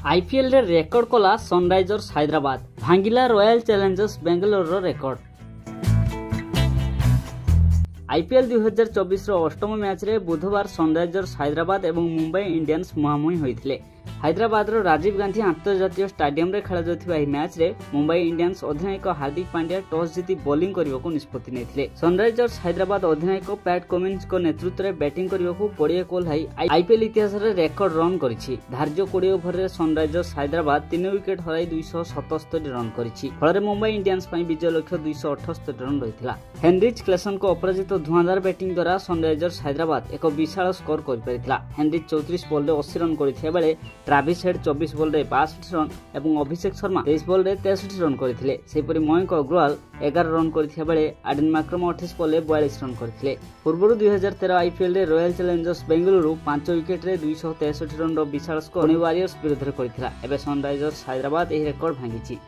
IPL रे record कला Sunrisers Hyderabad भांगिला Royal Challengers Bangalore record. IPL 2024 अष्टम मैच रे बुधवार सनराइजर्स हैदराबाद और मुंबई इंडियंस मुहांमुही होइथिले। हैदराबाद राजीव गांधी अंतर्जातीय स्टाडियम रे खेला जाउथिबा एही मैच रे मुंबई इंडियंस अधिनायक हार्दिक पांड्या टॉस जीति बॉलिंग करबाकू निष्पत्ति नेथिले। सनराइजर्स हैदराबाद अधिनायक पैट कमिंस को नेतृत्व रे बैटिंग करबाकू पड़िया कोल्हाई आईपीएल इतिहास रे रेकर्ड रन करिछि। धार्य 20 ओवर रे सनराइजर्स हैदराबाद 3 विकेट हराई 277 रन करिछि। फଳରେ मुंबई इंडियंस पई विजय लक्ष्य 278 रन रहितला। हेनरिच क्लेसन को अपराजित धुआंधार बैटिंग द्वारा सनराइजर्स हैदराबाद एक विशाल स्कोर कर परिथिला। हेनरिच 34 बॉल रे 80 रन करिथिया बेले ट्राविस हेड 24 बॉल रे 62 रन एवं अभिषेक शर्मा 23 बॉल रे 63 रन करथिले। सेपरि मयंक अग्रवाल 11 रन करथिया बेले आडिन माक्रम 28 बॉल रे 42 रन करथिले। पूर्वरु 2013 आईपीएल रे रॉयल चैलेंजर्स बेंगलुरु 5 विकेट रे 263 रन रो विशाल स्कोर वॉरियर्स विरुद्ध रे करथिला। एबे सनराइजर्स हैदराबाद एही रेकर्ड भांगिछि।